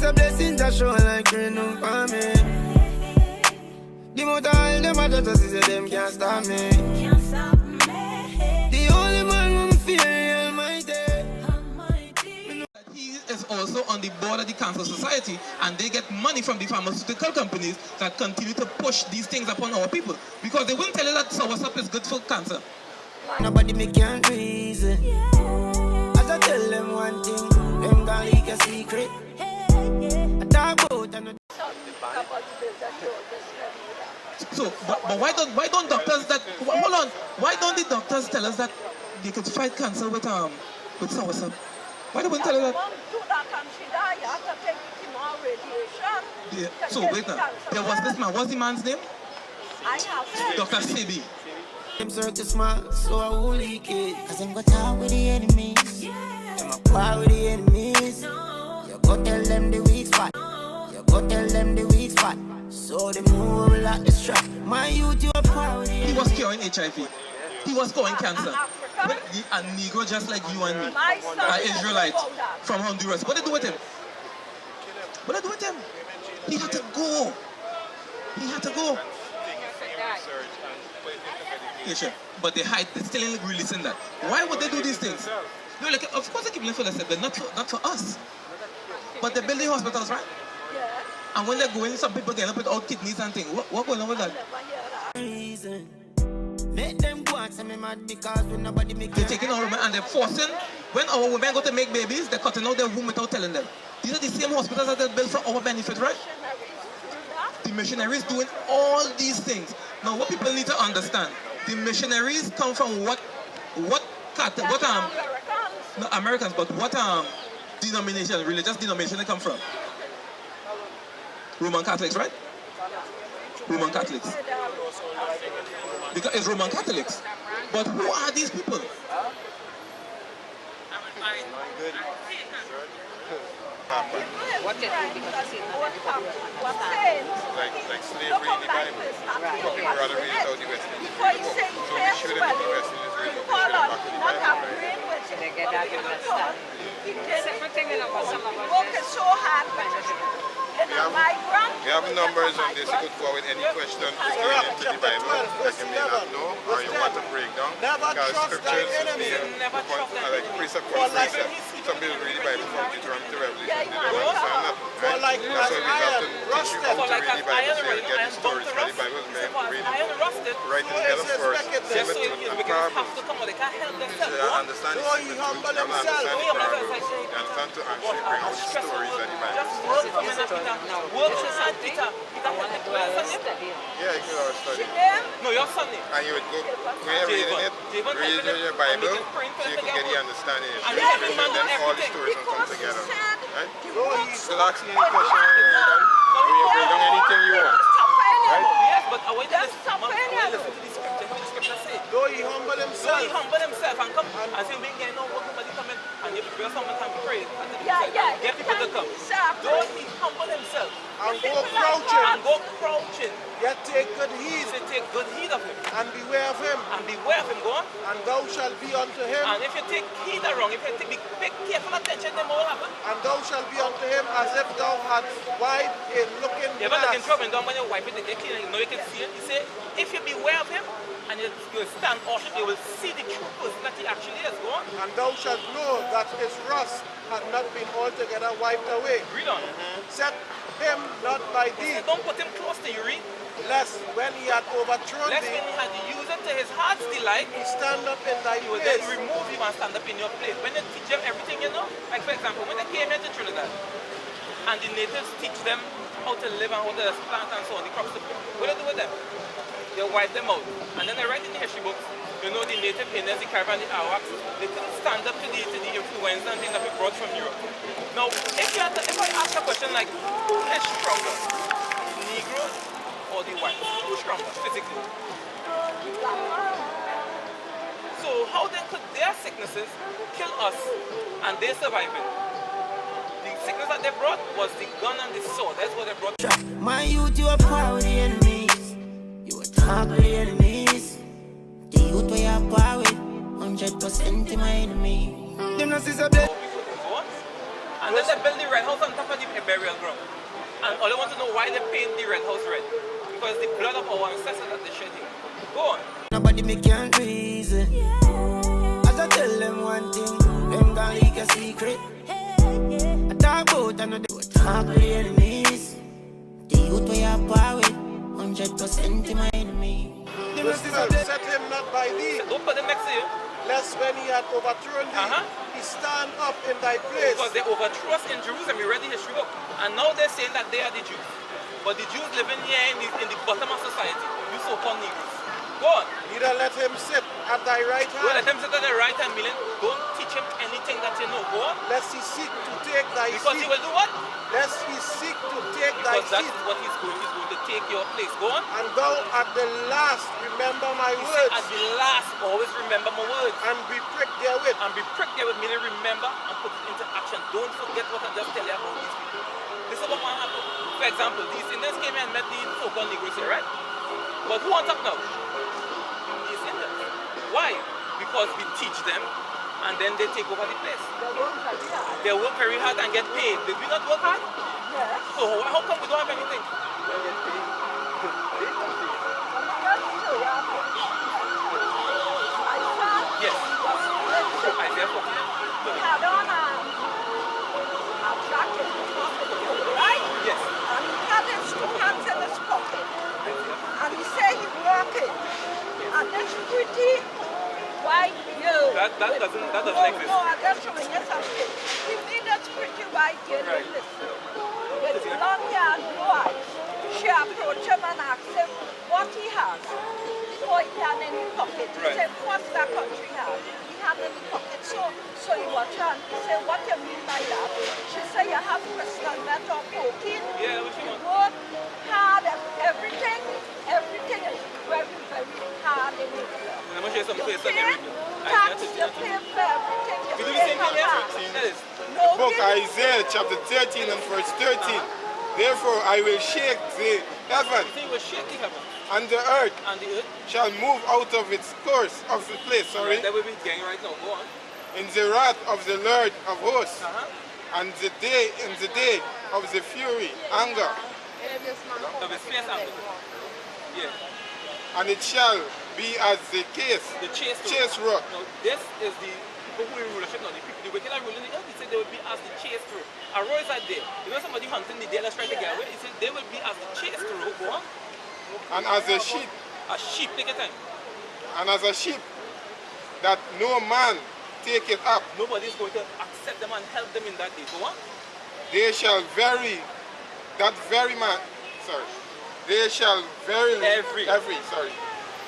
is a blessing to show like rain for me. The more time them are just say them can't stop me. The only man who fear Almighty. He is also on the board of the Cancer Society, and they get money from the pharmaceutical companies that continue to push these things upon our people, because they wouldn't tell you that soursop is good for cancer. Nobody make can reason. As I tell them one thing, them gonna leak a secret. I talk about and So, but why don't doctors that hold on? Why don't the doctors tell us that they could fight cancer with soursop? Why don't they tell us that? Yeah. So wait now. There was this man. What's the man's name? Dr. Sebi. them circle small, so I will leak it. Cause them go talk with the enemies. Them a par with the enemies. You go tell them the weak spot. You go tell them the weak spot. So them know we like the strap. My youth, you a par with the enemies. He was curing HIV. He was curing cancer. A Negro just like you and me. An Israelite from Honduras. What did they do with him? What did they do with him? He had to go. He had to go. Yeah, sure. But they hide. They're still releasing that. Why would they do these things? No, like, of course they keep living for themselves, but not for us. But they're building hospitals, right? Yeah. And when they're going, some people get up with all kidneys and things. What going on with that? Make them go and say me mad because when nobody make they're taking our women and they're forcing. When our women go to make babies, they're cutting out their womb without telling them. These are the same hospitals that they're built for our benefit, right? The missionaries doing all these things. Now, what people need to understand, the missionaries come from what not Americans, but what denomination, religious denomination they come from? Roman Catholics, right? Roman Catholics. Because it's Roman Catholics. But who are these people? What it will be because it's not like slavery in the Bible. People rather read it out the West Indies. So we should have been the West Indies read it back to the Bible. they get that understand. Separate thing in our some of We have numbers on this. You could go with any questions pertaining to the Bible that you may not know or you want to break down. Because scriptures like precept for precept. Some people read the Bible from Deuteronomy to Revelation. They don't understand that. Right? That's why we have to teach you how to read the Bible so you get the stories that the Bible is meant to read. Right in the middle first, same with the parables. So you understand the truth, you understand the parables. You understand to actually bring out the stories that the Bible yeah, you could study. No, your son. And you would go, when you're reading it, read in your Bible, so you can get the understanding. And then all the stories will come together. Right? So ask me any question when you're done. Or you bring down anything you want. Right? Yes, but I want to listen to the scripture. What the scripture say? Though he humble himself. Though he humble himself and come and say, we get no work, nobody come in. And if you someone can pray, get people to come. Though he humble himself. And go crouching. And go crouching. Yet take good heed. Say, take good heed of him. And beware of him. And beware of him, go on. And thou shalt be unto him. And if you take heed wrong, if you take big careful attention, then what will happen? And thou shalt be unto him as if thou hadst wiped a looking glass. You ever look in trouble and down when you wipe it, they get clean and you know you can see it? He say, if you beware of him, and you stand cautious, you will see the true person that he actually is. Go on. And thou shalt know that his rust had not been altogether wiped away. Read on. Set him not by thee. Don't put him close to you, read. Lest when he had overthrown Lest thee, when he had used it to his heart's delight, he stand up in thy he will then place. remove you and stand up in your place. When they teach them everything, you know, like for example, when they came here to Trinidad, and the natives teach them how to live and how to plant and so on, the crops to grow, what do they do with them? They wipe them out. And then they write in the history books, you know, the native Indians, the Caribbean, the Awaks, they couldn't stand up to the influence and things that we brought from Europe. Now, if I ask a question like, who is stronger, the Negroes or the whites? Who's stronger physically? So how then could their sicknesses kill us and they survive it? The sickness that they brought was the gun and the sword. That's what they brought. My youth, you are power with the enemies. You are talk with the enemies. The youth we are power with 100% my enemy. Them not see a blessing. And then they build the red house on top of the burial paint the red house red. Because the blood of our ancestors that they shed here. Go on. Nobody me can't reason. As I tell them one thing, them gon' leak a secret. I talk about another talk with the enemies. The youth we are power with, 100% in my enemy. Set him not by thee, Don't put them next to you. lest when he had overthrown thee, he stand up in thy place. Because they overthrew us in Jerusalem. We read the history book. And now they're saying that they are the Jews. But the Jews living here in the bottom of society, you so-called Negroes. Go on. Neither let him sit at thy right Don't let hand, him sit at the right hand, million. Don't teach him anything that you know. Go on. lest he seek to take thy Because he seat. will do what? Lest he seek to take thy Because that's seat. what he's going. He's going to take your place. Go on. And thou at the last remember my He said, words, at the last, always remember my words. and be pricked therewith. And be pricked there with me, remember and put it into action. Don't forget what I just tell you about these people. This is what happened. For example, these Indians came here and met the so-called Negroes here, right? But who on top now? These Indians. Why? Because we teach them and then they take over the place. They work very hard and get paid. Did we not work hard? Yes. So how come we don't have anything? Yes. Isaiah 14. He had on a jacket, right? Yes. And he had his two hands in his pocket. And he said he working. And this pretty white girl. That doesn't exist. No, I'm just showing you something. He made this pretty white girl Right. in this. With long hair and blue eyes. She approached him and asked him what he has. Before he had in his pocket. He Right. said, what's that country have? He had in his pocket. So he watched her and he said, what do you mean by that? She said, you have crystal meth or cocaine. Yeah, what she You want? work hard at everything. Everything is very, very hard in it. And I'm going to show you something You for pay you. tax, you pay for everything. We do You the pay same for thing here. that. Yes. No Book giving. Isaiah chapter 13 and verse 13. Therefore I will shake the heaven, You think we're shaking heaven and the earth and the earth? shall move out of its course of the place, sorry, That will be getting right now. Go on. in the wrath of the Lord of hosts, Uh-huh. and the day of the fury, anger, Of his face and yeah. and it shall be as the case, The chase rock. Now, this is the people who will rulership now. The wicked are ruling the earth. He said they will be as the chase through. A row is that day. You know somebody hunting the deer, let's try to get away. He said they will be as the chase through. Go on. And as a sheep, A sheep, take your time. and as a sheep that no man take it up, Nobody's going to accept them and help them in that day. Go on. they shall they shall verily Every.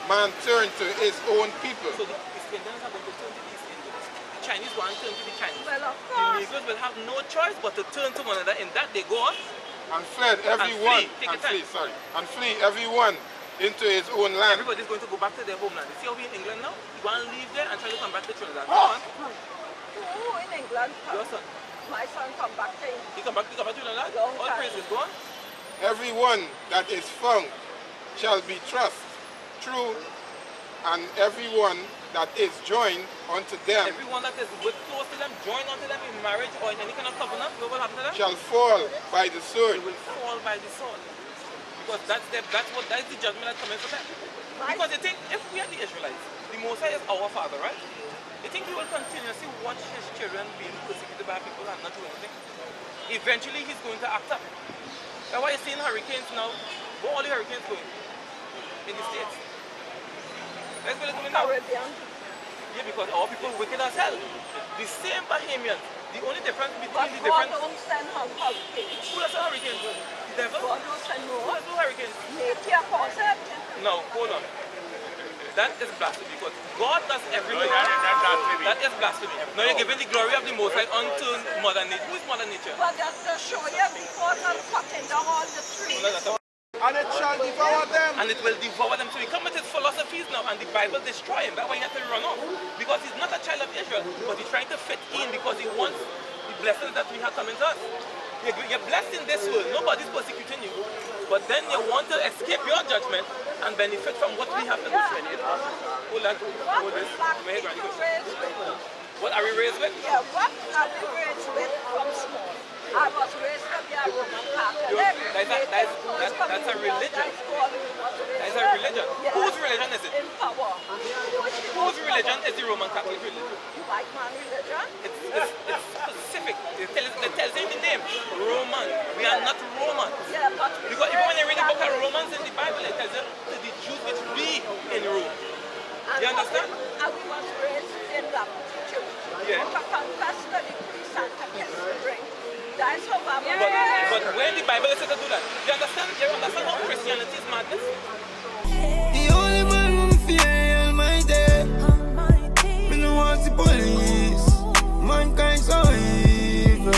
man turn to his own people. So the East Indians are going to turn to the East Indians. The Chinese go and turn to the Chinese. Well, of The course. Negroes will have no choice but to turn to one another. In that they go on. And fled everyone, flee. Take your time. and flee everyone into his own land. Everybody's going to go back to their homeland. You see how we in England now? You go and leave there and try to come back to Trinidad. Go on. Who in England? Your son. My son come back to him. You come back to Trinidad? Long All time. praises. Go on. Everyone that is found shall be true, and everyone that is joined unto them Everyone that is with close to them, join unto them in marriage or in any kind of covenant, what will happen to them? shall fall by the sword. They will fall by the sword. Because that's the judgment that comes to them. Because they think if we are the Israelites, the Mosiah is our father, right? They think he will continuously watch his children being persecuted by people and not do anything. Eventually he's going to act up. That's why you're seeing hurricanes now. Where are all the hurricanes going? In the States. Let's go going now. Caribbean. Yeah, because our people are wicked as hell. The same Bahamians. The only difference But between the God difference. don't send hurricanes. Who does hurricanes? The devil? God don't send Who no. does hurricanes? Nature cause it. No, hold on. That is blasphemy because God does everything. That is blasphemy. Now you're giving the glory of the Most High unto Mother Nature. Who is Mother Nature? But just to show you because I'm cutting down all the trees. And it shall devour them. And it will devour them. So he come with his philosophies now and the Bible destroy him. That's why he had to run off. Because he's not a child of Israel, but he's trying to fit in because he wants the blessings that we have coming to us. You're blessed in this world. Nobody's persecuting you. But then you want to escape your judgment and benefit from what we have in this world. Hold on. What Hold this. black Come here, people Granny. raised with? What are we raised with? Yeah, what are we raised with from small? I was raised to be a Roman Catholic. That's a religion. That's a religion. Yes. Whose religion is it? In power. Whose religion is the Roman Catholic religion? White man religion? It's specific. It tells you the name. Roman. We are not Romans. Yeah, but Because even when you read the book of Romans in the Bible, it tells you to the Jews which be in Rome. You understand? And we must raise in that church. Yeah. To confess to the priest and to kiss the ring. That's how I'm But when the Bible says to do that, you understand? You understand how Christianity is madness? The only man who fear Almighty. Me no want the police. Mankind so evil.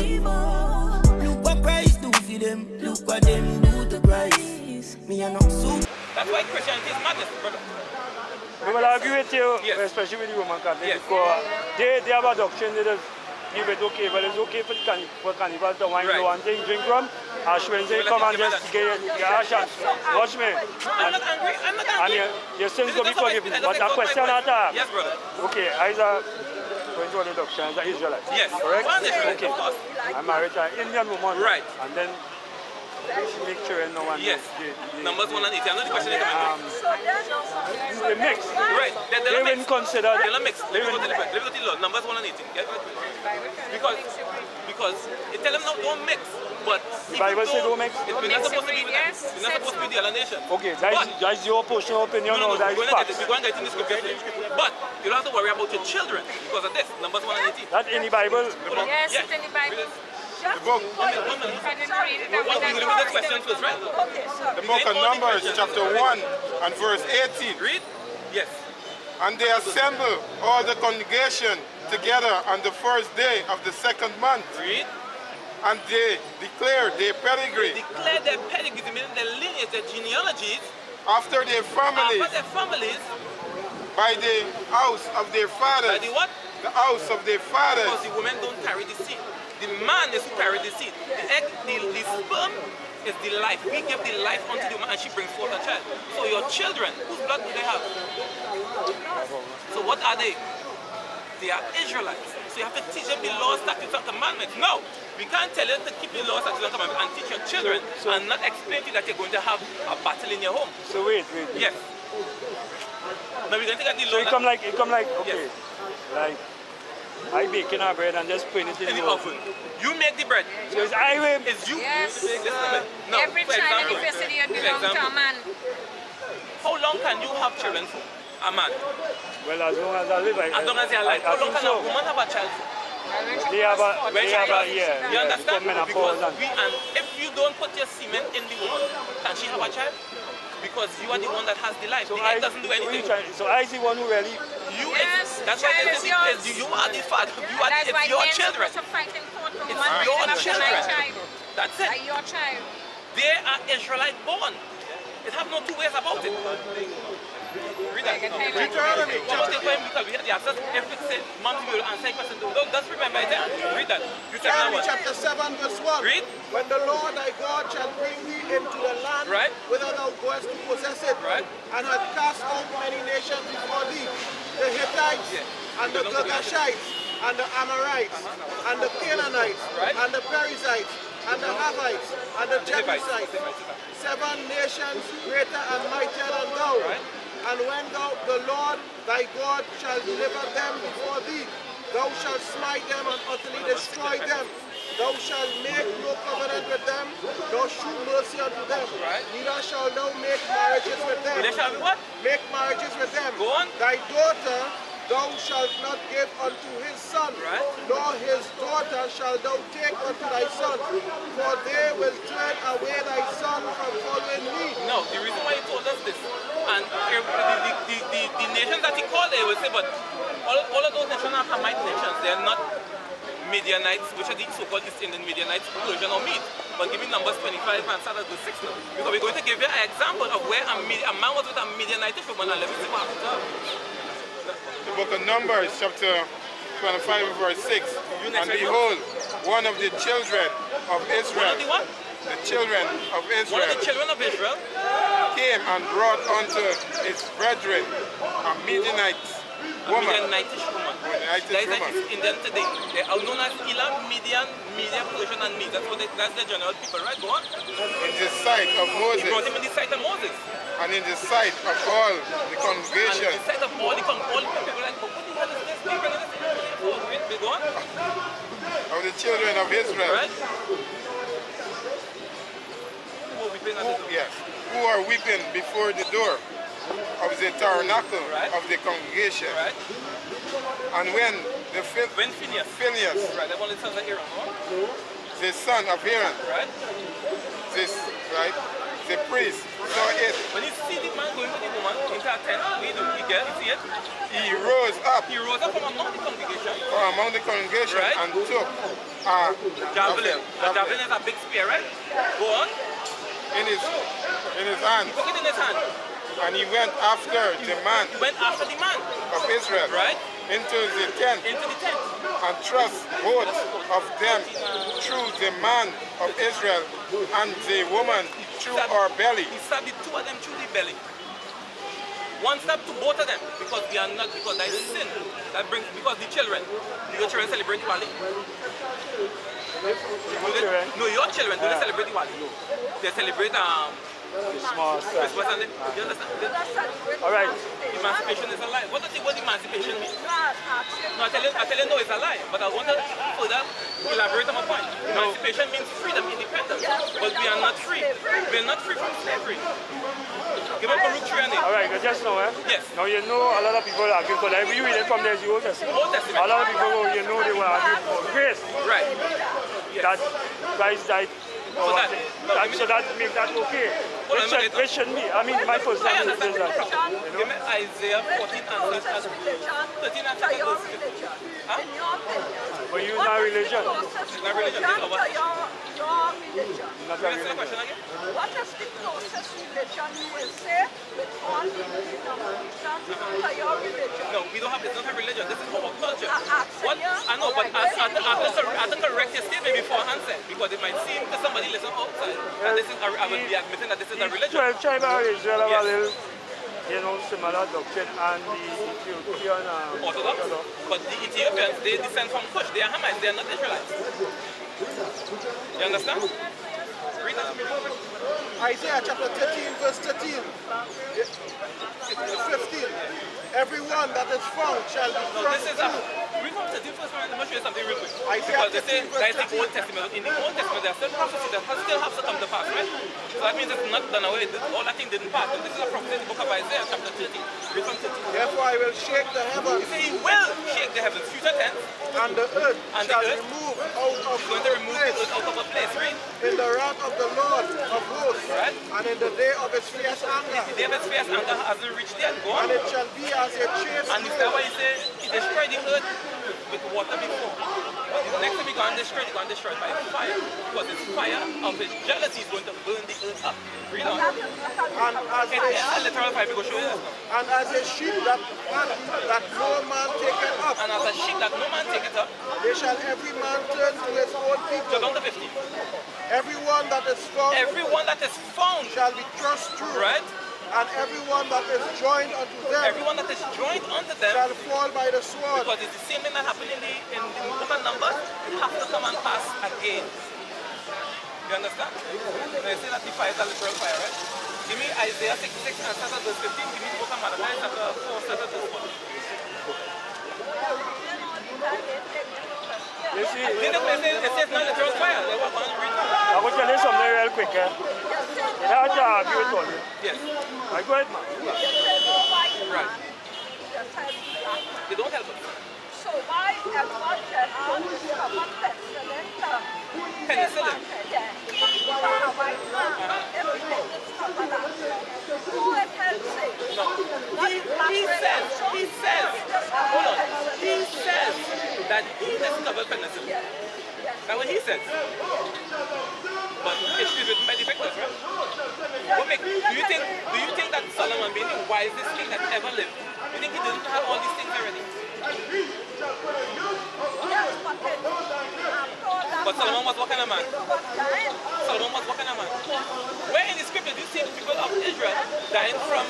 Look what Christ do for them. Look what them do to Christ. Me a not so. That's why Christianity is madness, brother. We will agree with you, Yes. especially with the Roman Catholics, Yes. because they have a doctrine that is give it okay, but it's okay for carnival to wine Right. go and drink from. As when they come and just get your chance. Watch me. I'm not angry. I'm not And angry. your sins This will be is not forgiven. my- But that's the question my at that. Yes, brother. Okay, I is a going to the doctrine as an Israelite. Yes. Correct? One Israelite, Okay. of course. I'm married to an Indian woman. Right. And then she make sure no one Yes. Numbers 1 and 8. I'm not the question is coming. they mix. Right. They They're not will mixed. consider They're not mixed. Let me go to the Bible. Let me go to the law. Numbers 1 and 18. Get it? Because it tells them now don't mix. But The Bible says don't mix. We're not supposed to be with them. We're not supposed to be the other nation. Okay, But- that's your personal opinion No, or that is we're going to get it. facts. We're going to get in the scripture. But you don't have to worry about your children because of this. Numbers 1 and 18. That in the Bible. Yes, it's in the Bible. The book, I didn't read it. What we do with the question first, right? Okay, sorry. the book of Numbers, chapter 1 and verse 18. Read? Yes. And they assemble all the congregation together on the first day of the second month, Read. and they declare their pedigree Declare their pedigrees, meaning their lineage, their genealogies, after their families after their families, by the house of their by fathers. the what? The house of their Because fathers. the women don't carry the seed. The man is who carry the seed. The egg, the sperm is the life. We give the life unto the woman and she brings forth a child. So your children, whose blood do they have? So what are they? They are Israelites. So you have to teach them the laws, statutes, and commandments. No, we can't tell you to keep the laws, statutes, and commandments and teach your children and not explain to you that you're going to have a battle in your home. So wait. Yes. Now we're going to get the So law. it come like, okay, Yes. like I baking our bread and just putting it In in the the oven. oven. You make the bread. So it's I will. It's you. Yes. Listen to me. No, Every for child in example, the city for belongs to a example, man. how long can you have children for? A man. Well, as long as I live, As long as you're alive. I How long think can a so. woman have a child for? They have a, When they she have a, is. yeah. You understand? for menopause Because and- if you don't put your semen in the woman, can she have a child? Because you are the one that has the life. So The egg doesn't do anything. So I see one who really. You, Yes, that's why child they is say yours. you are the father. You are That's the, why it's your men children. supposed to fight in court for It's one your reason after children. my child. That's Like it. your child. They are Israelite born. It have no two ways about it. Read that. Deuteronomy, What was the point? Because we had the access. If it said, Mom, you will answer a question. Don't just remember it. Read that. You tell me Deuteronomy what. chapter 7 verse 1. Read. When the Lord thy God shall bring thee into the land Right. whither thou goest to possess it, Right. and hath cast out many nations before thee, the Hittites, and the Girgashites, and the Amorites, and the Canaanites, Right. and the Perizzites, and the Havites, and the Jebusites, 7 nations greater and mightier than thou. Right. And when the Lord thy God shall deliver them before thee, thou shalt smite them and utterly destroy them. Thou shalt make no covenant with them, nor shew mercy unto them. Right. Neither shalt thou make marriages with them. They shall be what? Make marriages with them. Go on. Thy daughter thou shalt not give unto his son, Right. nor his daughter shalt thou take unto thy son, for they will turn away thy son from following me. No, the reason why he told us this, and the nations that he called, they will say, but all of those nations are Hamite nations. They are not Midianites, which are the so-called East Indian Midianites, Persian or Mede. But give me Numbers 25 and start at the 6 now. Because we're going to give you an example of where a man was with a Midianitish woman, and let me see what happened. The book of Numbers, chapter 25, verse 6. And behold, one of the children of One Israel, of the what? the children of One of Israel, the children of Israel came and brought unto his brethren a Midianite a woman. Midianitish woman. I teach That Roman. is Indian today. They are known as Elam, Median, Media, Persian, and Medes. That's the general people, right? Go on. In the sight of He brought Moses him in the sight of Moses. and in the sight of all the And congregation in the sight of all the people like, but what the hell is this? People in this? Go on. of the children of Israel. Right? Who are we paying attention to? Yes, who are weeping before the door of the tabernacle Right. of the congregation. Right? And when the When Phineas. Phineas, Right, that one is sons of Aaron, no? the son of Aaron, Right? the priest, saw it, When you see the man going with the woman into a tent, we see it. he rose up He rose up from among the congregation. from among the congregation Right. and took a Javelin. A javelin is a big spear, right? Go on. in his hand, Took it in his hand. and he went after the man He went after the man. of Israel Right? into the tent Into the tent. and thrust both of them through the man of Israel and the woman through her belly. He stabbed the two of them through the belly. One stab to both of them because they are not, because that is sin. That brings, because the children celebrate Diwali. Children? No, your children do they celebrate Diwali? They celebrate Small stuff. Christmas and you understand? All right. Emancipation is a lie. What does emancipation mean? God asked him. No, I tell you no, it's a lie. But I want to further elaborate on my point. Emancipation means freedom, independence. But we are not free. We are not free from slavery. Give up Barak 3 and 8. All right, just now, Yes. Now you know a lot of people argue for that. If you read it from the Old Testament, Old Testament. a lot of people, you know, they will argue for grace. Right. Yes. That Christ died. So that- So that make that okay. Hold on, It shouldn't be. I mean, my I personal view understand. is that. Give me Isaiah 14 and 13 and To your 13. religion. Huh? In your opinion. But you not religion. Closest Not religion, religion it's our- to your religion. Not Can a you say the question religion. again? What is the closest religion you will say with all the denominations to your religion? No, we don't have, it's not a religion. This is our culture. Asking What? you? I know, but I have to correct your statement before answer because it might seem to somebody listening outside that this is I will be admitting that this is a religion. 12 tribe of Israel have a Yes. little, you know, similar doctrine and the Ethiopian Orthodox. But the Ethiopians, they descend from Cush. They are Hamites. They are not Israelites. You understand? Read that. Isaiah chapter 13, verse 13. 15. Everyone that is found shall be No, thrust this is a. Read from 13 first, let me show you something real quick. Isaiah Because they say 13 verse that is the 13. Old Testament. In the Old Testament, there are certain prophecies that still have to come to pass, right? So that means it's not done away. All that thing didn't pass. But this is a prophecy in the book of Isaiah, chapter 13. Read from 13. Therefore I will shake the He heavens, said he will shake the heavens, future tense. and the earth And the shall earth remove out of He's going to remove the place earth out of a place, right? in the wrath of the Lord of hosts, Right. and in the day of his fierce anger. David's face anger hasn't reached yet. Go on. And it shall be as a chase And is that why he said he destroyed the earth with water before? But the next time he going to destroy it, he's going to destroy it by fire. Because his fire of his jealousy is going to burn the earth up. Read on. and as It is a literal fire. We go show you this now. and as a sheep that no man taketh up, And as a sheep that no man take it up, they shall every man turn to his own so people. down to 50. Everyone that is found Everyone that is found, shall be thrust through, right? and everyone that is joined unto them Everyone that is joined unto them, shall fall by the sword. because it's the same thing that happened in the book of Numbers, it has to come and pass again. You understand? Now you see that the fire is a literal fire, right? Give me Isaiah 66 and start at verse 15. Give me the book of Malachi chapter 4, start at verse 1. You see, See the place it says not literal fire. They were going to read now. I will tell you something real quick. It had to argue with all you. Yes. I go ahead, man. Right. They don't help us. So why everyone general discover penicillin? Penicillin. Everything discovered that. Who it helps it? No. He says, hold on. He says that he discovered penicillin. That's what he says. But it's written by the victors, right? Do you think that Solomon being the wisest king that ever lived, you think he didn't have all these things already? But Solomon was what kind of man? Solomon was what kind of man? Where in the scripture do you see the people of Israel dying from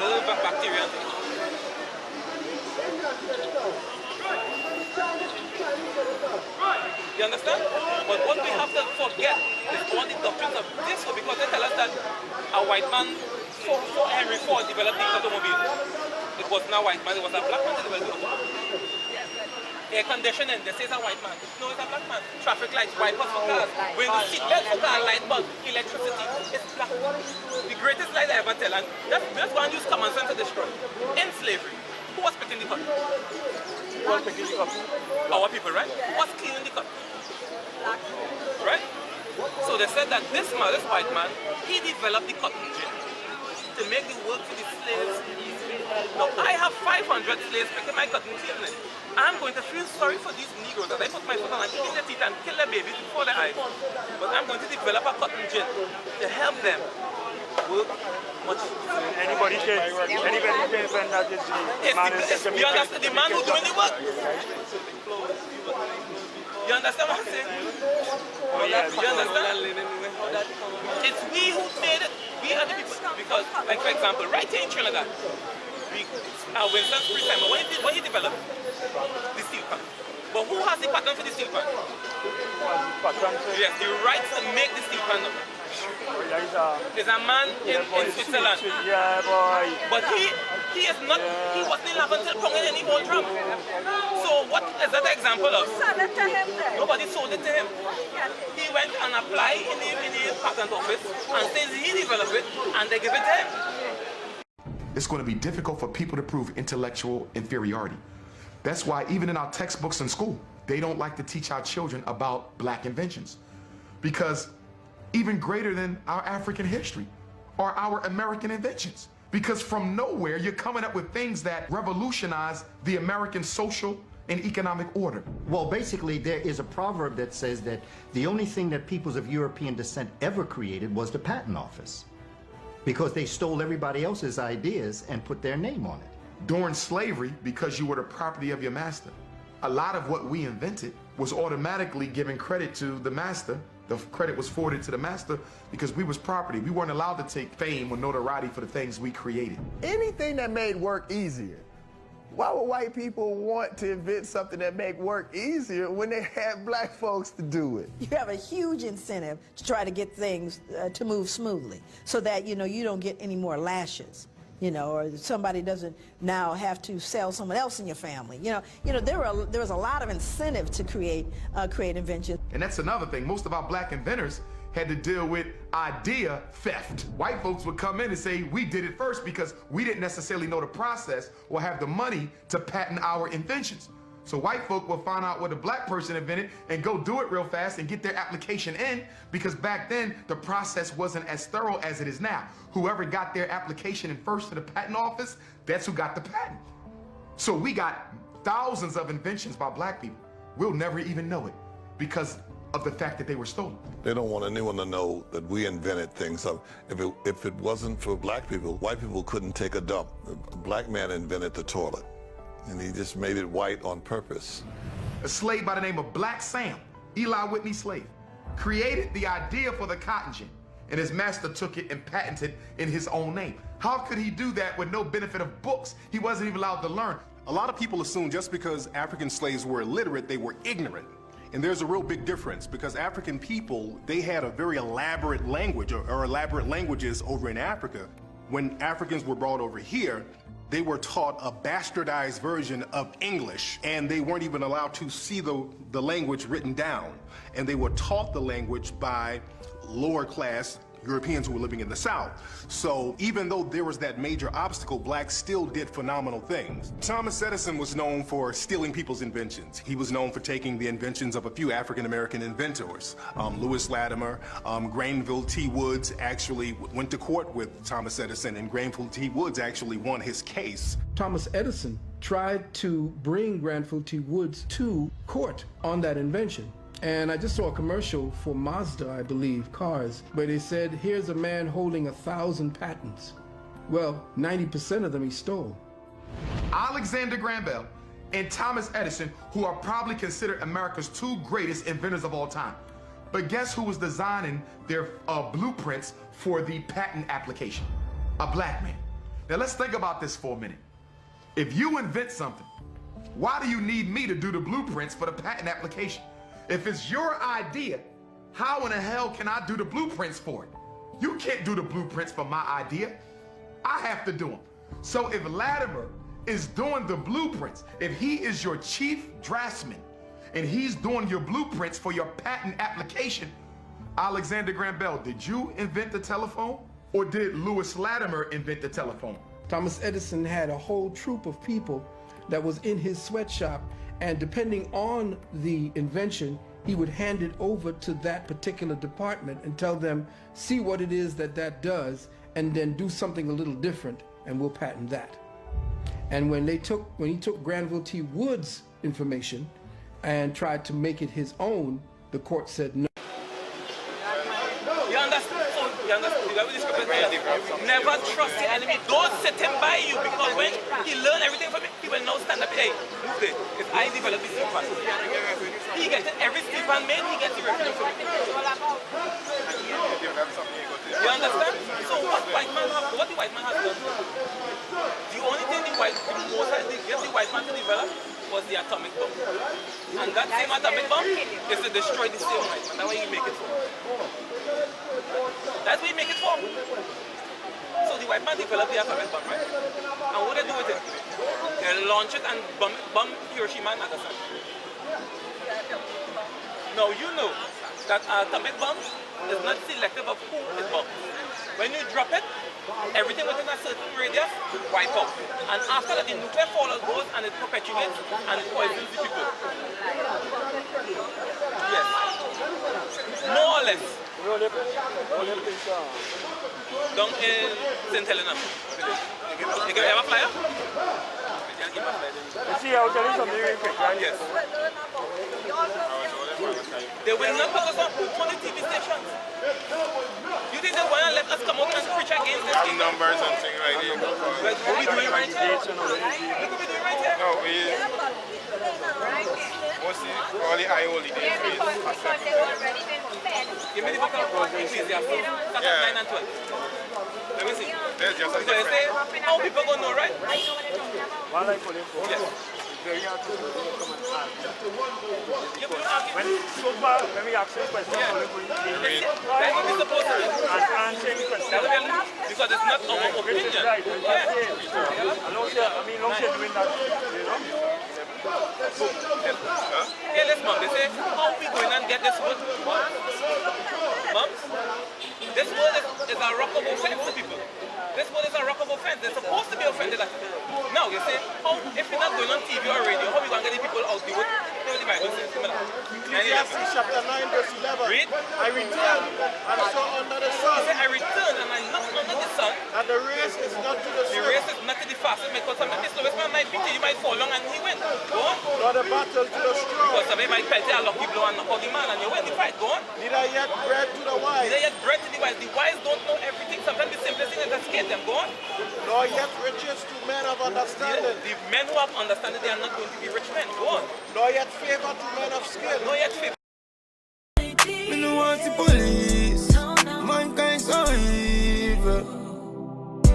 little bacteria? You understand? But what we have to forget is all the doctrines of this one, because they tell us that a white man, Henry Ford, developed the automobile. It was not a white man, it was a black man that developed the automobile. Air conditioning, they say it's a white man. No, it's a black man. Traffic lights, wipers for cars, window seat belts for cars, light bulb, electricity. It's black. The greatest lie I ever tell, and that's one use common sense to destroy. In slavery, who was picking the cotton? Who was picking the cotton? Our people, right? Who was cleaning the cotton? Right? So they said that this white man, he developed the cotton gin to make the work for the slaves easy. Now, I have 500 slaves picking my cotton cleaning. I'm going to feel sorry for these Negroes that I put my foot on and kick their teeth and kill their babies before their eyes. But I'm going to develop a cotton gin to help them work much. Anybody can invent that. You understand? The man who's doing the work. You understand what I'm saying? Oh, yeah, you understand? It's we who made it. We are the people. Because, like for example, right here in Trinidad, Winston Springtime, what he developed? The steel pan. But who has the pattern for the steel pan? Yes, the rights to make the steel pan. There's a man in Switzerland. Yeah, boy. But he is not, he wasn't in Laventille ponging any old drum. So what is that example of? Sold it to him then. Nobody sold it to him. He went and applied in the patent office and says he developed it and they give it to him. It's going to be difficult for people to prove intellectual inferiority. That's why even in our textbooks in school, they don't like to teach our children about black inventions. Because even greater than our African history are our American inventions. Because from nowhere, you're coming up with things that revolutionize the American social and economic order. Well, basically, there is a proverb that says that the only thing that peoples of European descent ever created was the patent office, because they stole everybody else's ideas and put their name on it. During slavery, because you were the property of your master, a lot of what we invented was automatically given credit to the master. The credit was forwarded to the master because we was property. We weren't allowed to take fame or notoriety for the things we created. Anything that made work easier. Why would white people want to invent something that make work easier when they had black folks to do it? You have a huge incentive to try to get things to move smoothly so that, you don't get any more lashes, or somebody doesn't now have to sell someone else in your family. There was a lot of incentive to create inventions. And that's another thing. Most of our black inventors had to deal with idea theft. White folks would come in and say, we did it first because we didn't necessarily know the process or have the money to patent our inventions. So white folk will find out what a black person invented and go do it real fast and get their application in, because back then the process wasn't as thorough as it is now. Whoever got their application in first to the patent office, that's who got the patent. So we got thousands of inventions by black people. We'll never even know it because of the fact that they were stolen. They don't want anyone to know that we invented things. If it wasn't for black people, white people couldn't take a dump. A black man invented the toilet, and he just made it white on purpose. A slave by the name of Black Sam, Eli Whitney's slave, created the idea for the cotton gin, and his master took it and patented in his own name. How could he do that with no benefit of books? He wasn't even allowed to learn. A lot of people assume just because African slaves were illiterate, they were ignorant. And there's a real big difference, because African people, they had a very elaborate language or elaborate languages over in Africa. When Africans were brought over here, they were taught a bastardized version of English, and they weren't even allowed to see the language written down. And they were taught the language by lower class Europeans who were living in the South. So even though there was that major obstacle, blacks still did phenomenal things. Thomas Edison was known for stealing people's inventions. He was known for taking the inventions of a few African-American inventors. Lewis Latimer, Granville T. Woods actually went to court with Thomas Edison, and Granville T. Woods actually won his case. Thomas Edison tried to bring Granville T. Woods to court on that invention. And I just saw a commercial for Mazda, I believe, cars, where they said, here's a man holding 1,000 patents. Well, 90% of them he stole. Alexander Graham Bell and Thomas Edison, who are probably considered America's two greatest inventors of all time. But guess who was designing their blueprints for the patent application? A black man. Now let's think about this for a minute. If you invent something Why do you need me to do the blueprints for the patent application? If it's your idea, how in the hell can I do the blueprints for it? You can't do the blueprints for my idea. I have to do them. So if Latimer is doing the blueprints, if he is your chief draftsman and he's doing your blueprints for your patent application, Alexander Graham Bell, did you invent the telephone or did Lewis Latimer invent the telephone? Thomas Edison had a whole troop of people that was in his sweatshop, and depending on the invention, he would hand it over to that particular department and tell them, see what it is that does, and then do something a little different, and we'll patent that. And when he took Granville T. Wood's information and tried to make it his own, the court said no. You understand? So, you understand? Never trust the enemy. Don't set him by you, because when he learned everything from me, he will now stand up. Hey, move it. If I develop this steel pan, he gets it. Every steel pan made, he gets the revenue from it. You understand? So what the white man has done, the only thing the white man to develop was the atomic bomb. And that same atomic bomb is to destroy the same white man. That's why he make it for. That's what he make it for. So the white man developed the atomic bomb, right? And what they do with it? They launch it and bomb Hiroshima and Nagasaki. Now you know that atomic bomb is not selective of who it bombs. When you drop it, everything within a certain radius wipe out. And after that, the nuclear fallout goes and it perpetuates and it poisons the people. Yes. More or less. Down in St. Helena. You have a flyer? You see, I'll tell you something really quick, right? Yes. They will not focus on the TV stations. You think they want to let us come out and preach against this? Have numbers and things like that. What we doing right here? Look what we doing right here. No, we mostly all the eye holy days. Give me the book of Ecclesiastes. Start at 9 and 12. Let me see. There's just a so they say, how people gonna know, right? Yes. When so far, when we ask you a question, that's what we're supposed to do. Answering the question. Because it's not our opinion. Right, long as you're doing that, you know. Hey, listen, Mom, they say, how we going and get this word? Mom, this word is a rock of offense to people. This word is a rock of offense. They're supposed to be offended at it. Now, you say, if you're not going on TV or radio, how are we going to get the people out the word? What the Bible says? Ecclesiastes chapter 9, verse 11. Read. I returned and saw under the sun. Say, I returned and I looked under the sun. And the race is not to the swift. The race is not to the fastest, because some of the slowest man might beat you. You might fall long and he win. Go on. Nor the battle to the strong. Because somebody might pelt you a lucky blow and knock out the man and you win the fight. Go on. Neither yet bread to the wise. Neither yet bread to the wise. The wise don't know everything. Sometimes the simplest thing is to escape them. Go on. Nor yet riches to men of understanding. The men who have understanding, they are not going to be rich men. Go on. Nor yet favor to men of skill. Nor yet favor. Me no want the police. Mankind so evil.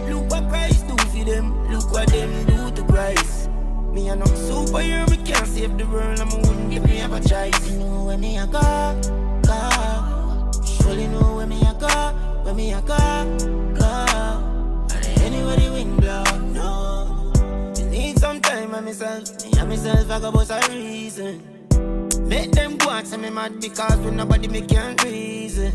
Look what Christ do for them. Look what them do to Christ. Me a not superhero. Me can't save the world. I'm a wouldn't give me a choice. You know where me a go. Surely know where me a go. Where me a go. Anywhere the wind blow, no. You need some time on myself. Me and myself, I go bust a reason. Make them go and say me mad because when nobody me can't reason.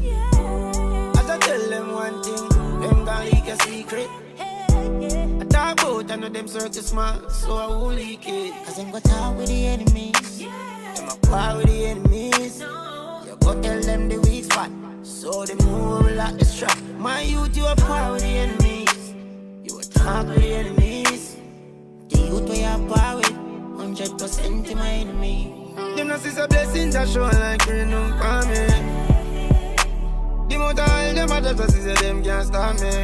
As I tell them one thing, them gon' leak a secret. I talk about I know them circle small, so I won't leak it. Cause them go talk with the enemies. Them a war with the enemies. You go tell them the weak spot, so they move like the strap. My youth, you a war with the enemies. Talk with the enemies. The youth we are power with 100% in my enemy. Them not see the blessings that show like rain on me. The motor all them a just see them can't stop me.